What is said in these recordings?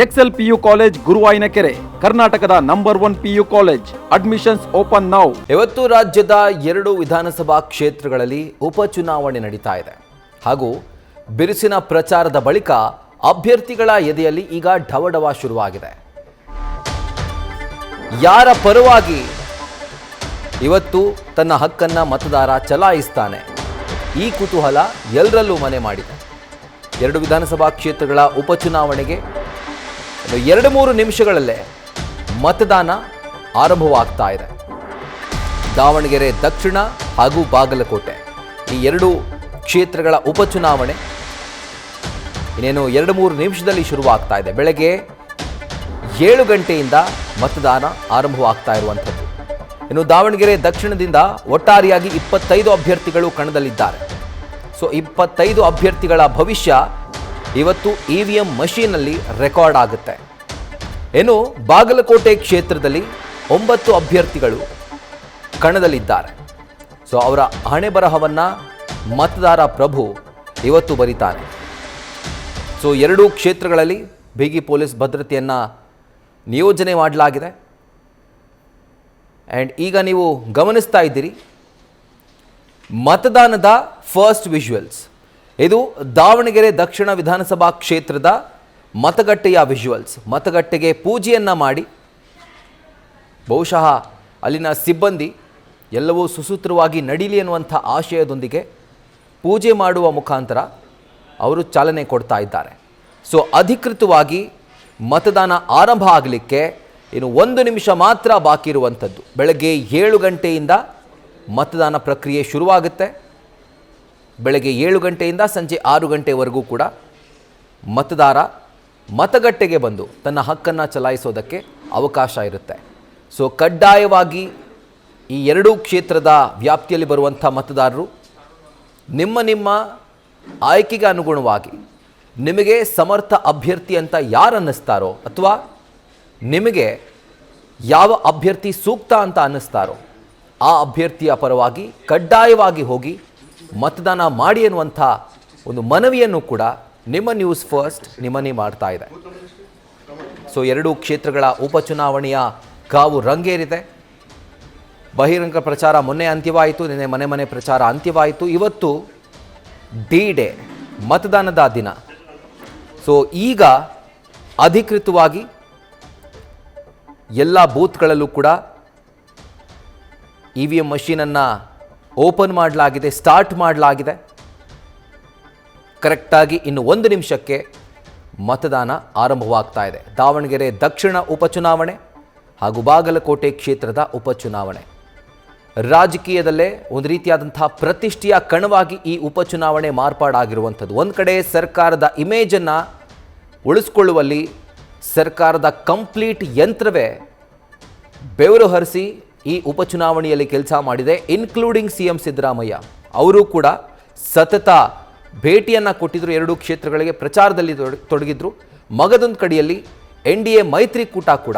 Excel PU college ಗುರುವಾಯಿನಕೆರೆ, ಕರ್ನಾಟಕದ number 1 PU college. Admissions open now. ಇವತ್ತು ರಾಜ್ಯದ 2 ವಿಧಾನಸಭಾ ಕ್ಷೇತ್ರಗಳಲ್ಲಿ ಉಪಚುನಾವಣೆ ನಡೀತಾ ಇದೆ. ಹಾಗೂ ಬಿರುಸಿನ ಪ್ರಚಾರದ ಬಳಿಕ ಅಭ್ಯರ್ಥಿಗಳ ಎದೆಯಲ್ಲಿ ಈಗ ಢವಢವ ಶುರುವಾಗಿದೆ. ಯಾರ ಪರವಾಗಿ ಇವತ್ತು ತನ್ನ ಹಕ್ಕನ್ನ ಮತದಾರ ಚಲಾಯಿಸ್ತಾನೆ, ಈ ಕುತೂಹಲ ಎಲ್ಲರಲ್ಲೂ ಮನೆ ಮಾಡಿದೆ. 2 ವಿಧಾನಸಭಾ ಕ್ಷೇತ್ರಗಳ ಉಪಚುನಾವಣೆಗೆ 2-3 ನಿಮಿಷಗಳಲ್ಲೇ ಮತದಾನ ಆರಂಭವಾಗ್ತಾ ಇದೆ. ದಾವಣಗೆರೆ ದಕ್ಷಿಣ ಹಾಗೂ ಬಾಗಲಕೋಟೆ ಈ 2 ಕ್ಷೇತ್ರಗಳ ಉಪಚುನಾವಣೆ ಇನ್ನೇನು 2-3 ನಿಮಿಷದಲ್ಲಿ ಶುರುವಾಗ್ತಾ ಇದೆ. ಬೆಳಗ್ಗೆ 7 ಗಂಟೆಯಿಂದ ಮತದಾನ ಆರಂಭವಾಗ್ತಾ ಇರುವಂಥದ್ದು. ಇನ್ನು ದಾವಣಗೆರೆ ದಕ್ಷಿಣದಿಂದ ಒಟ್ಟಾರೆಯಾಗಿ 25 ಅಭ್ಯರ್ಥಿಗಳು ಕಣದಲ್ಲಿದ್ದಾರೆ. ಸೊ 25 ಅಭ್ಯರ್ಥಿಗಳ ಭವಿಷ್ಯ ಇವತ್ತು EVM ಮಷೀನ್ನಲ್ಲಿ ರೆಕಾರ್ಡ್ ಆಗುತ್ತೆ. ಇನ್ನು ಬಾಗಲಕೋಟೆ ಕ್ಷೇತ್ರದಲ್ಲಿ 9 ಅಭ್ಯರ್ಥಿಗಳು ಕಣದಲ್ಲಿದ್ದಾರೆ. ಸೊ ಅವರ ಹಣೆ ಬರಹವನ್ನು ಮತದಾರ ಪ್ರಭು ಇವತ್ತು ಬರೀತಾನೆ. ಸೊ 2 ಕ್ಷೇತ್ರಗಳಲ್ಲಿ ಬಿಗಿ ಪೊಲೀಸ್ ಭದ್ರತೆಯನ್ನು ನಿಯೋಜನೆ ಮಾಡಲಾಗಿದೆ. ಆ್ಯಂಡ್ ಈಗ ನೀವು ಗಮನಿಸ್ತಾ ಇದ್ದೀರಿ ಮತದಾನದ ಫಸ್ಟ್ ವಿಜುವಲ್ಸ್. ಇದು ದಾವಣಗೆರೆ ದಕ್ಷಿಣ ವಿಧಾನಸಭಾ ಕ್ಷೇತ್ರದ ಮತಗಟ್ಟೆಯ ವಿಜುವಲ್ಸ್. ಮತಗಟ್ಟೆಗೆ ಪೂಜೆಯನ್ನು ಮಾಡಿ ಬಹುಶಃ ಅಲ್ಲಿನ ಸಿಬ್ಬಂದಿ ಎಲ್ಲವೂ ಸುಸೂತ್ರವಾಗಿ ನಡೀಲಿ ಅನ್ನುವಂಥ ಆಶಯದೊಂದಿಗೆ ಪೂಜೆ ಮಾಡುವ ಮುಖಾಂತರ ಅವರು ಚಾಲನೆ ಕೊಡ್ತಾ ಇದ್ದಾರೆ. ಸೊ ಅಧಿಕೃತವಾಗಿ ಮತದಾನ ಆರಂಭ ಆಗಲಿಕ್ಕೆ ಇನ್ನು 1 ನಿಮಿಷ ಮಾತ್ರ ಬಾಕಿ ಇರುವಂಥದ್ದು. ಬೆಳಗ್ಗೆ 7 ಗಂಟೆಯಿಂದ ಮತದಾನ ಪ್ರಕ್ರಿಯೆ ಶುರುವಾಗುತ್ತೆ. ಬೆಳಗ್ಗೆ 7 ಗಂಟೆಯಿಂದ ಸಂಜೆ 6 ಗಂಟೆವರೆಗೂ ಕೂಡ ಮತದಾರ ಮತಗಟ್ಟೆಗೆ ಬಂದು ತನ್ನ ಹಕ್ಕನ್ನು ಚಲಾಯಿಸೋದಕ್ಕೆ ಅವಕಾಶ ಇರುತ್ತೆ. ಸೊ ಕಡ್ಡಾಯವಾಗಿ ಈ 2 ಕ್ಷೇತ್ರದ ವ್ಯಾಪ್ತಿಯಲ್ಲಿ ಬರುವಂಥ ಮತದಾರರು ನಿಮ್ಮ ಆಯ್ಕೆಗೆ ಅನುಗುಣವಾಗಿ ನಿಮಗೆ ಸಮರ್ಥ ಅಭ್ಯರ್ಥಿ ಅಂತ ಯಾರು ಅನ್ನಿಸ್ತಾರೋ ಅಥವಾ ನಿಮಗೆ ಯಾವ ಅಭ್ಯರ್ಥಿ ಸೂಕ್ತ ಅಂತ ಅನ್ನಿಸ್ತಾರೋ ಆ ಅಭ್ಯರ್ಥಿಯ ಪರವಾಗಿ ಕಡ್ಡಾಯವಾಗಿ ಹೋಗಿ ಮತದಾನ ಮಾಡಿ ಅನ್ನುವಂಥ ಒಂದು ಮನವಿಯನ್ನು ಕೂಡ ನಿಮ್ಮ ನ್ಯೂಸ್ ಫಸ್ಟ್ ನಿಮ್ಮನ್ನೇ ಮಾಡ್ತಾ ಇದೆ. ಸೊ 2 ಕ್ಷೇತ್ರಗಳ ಉಪಚುನಾವಣೆಯ ಕಾವು ರಂಗೇರಿದೆ. ಬಹಿರಂಗ ಪ್ರಚಾರ ಮೊನ್ನೆ ಅಂತ್ಯವಾಯಿತು, ನಿನ್ನೆ ಮನೆ ಪ್ರಚಾರ ಅಂತ್ಯವಾಯಿತು. ಇವತ್ತು D-Day ಮತದಾನದ ದಿನ. ಸೊ ಈಗ ಅಧಿಕೃತವಾಗಿ ಎಲ್ಲ ಬೂತ್ಗಳಲ್ಲೂ ಕೂಡ EVM ಮಷೀನನ್ನು ಓಪನ್ ಮಾಡಲಾಗಿದೆ, ಸ್ಟಾರ್ಟ್ ಮಾಡಲಾಗಿದೆ. ಕರೆಕ್ಟಾಗಿ ಇನ್ನು 1 ನಿಮಿಷಕ್ಕೆ ಮತದಾನ ಆರಂಭವಾಗ್ತಾ ಇದೆ. ದಾವಣಗೆರೆ ದಕ್ಷಿಣ ಉಪಚುನಾವಣೆ ಹಾಗೂ ಬಾಗಲಕೋಟೆ ಕ್ಷೇತ್ರದ ಉಪಚುನಾವಣೆ ರಾಜಕೀಯದಲ್ಲೇ ಒಂದು ರೀತಿಯಾದಂತಹ ಪ್ರತಿಷ್ಠೆಯ ಕಣವಾಗಿ ಈ ಉಪಚುನಾವಣೆ ಮಾರ್ಪಾಡಾಗಿರುವಂಥದ್ದು. ಒಂದು ಕಡೆ ಸರ್ಕಾರದ ಇಮೇಜನ್ನು ಉಳಿಸ್ಕೊಳ್ಳುವಲ್ಲಿ ಸರ್ಕಾರದ ಕಂಪ್ಲೀಟ್ ಯಂತ್ರವೇ ಬೆವರು ಹರಿಸಿ ಈ ಉಪಚುನಾವಣೆಯಲ್ಲಿ ಕೆಲಸ ಮಾಡಿದೆ. ಇನ್ಕ್ಲೂಡಿಂಗ್ CM ಸಿದ್ದರಾಮಯ್ಯ ಅವರು ಕೂಡ ಸತತ ಭೇಟಿಯನ್ನು ಕೊಟ್ಟಿದ್ದರು. 2 ಕ್ಷೇತ್ರಗಳಿಗೆ ಪ್ರಚಾರದಲ್ಲಿ ತೊಡಗಿದ್ರು. ಮಗದೊಂದು ಕಡೆಯಲ್ಲಿ NDA ಮೈತ್ರಿಕೂಟ ಕೂಡ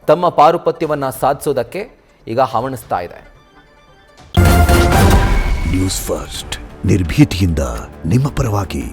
ತಮ್ಮ ಪಾರುಪತ್ಯವನ್ನು ಸಾಧಿಸೋದಕ್ಕೆ ಈಗ ಹವಣಿಸ್ತಾ ಇದೆ. ನ್ಯೂಸ್ ಫಸ್ಟ್ ನಿರ್ಭೀತಿಯಿಂದ ನಿಮ್ಮ ಪರವಾಗಿ.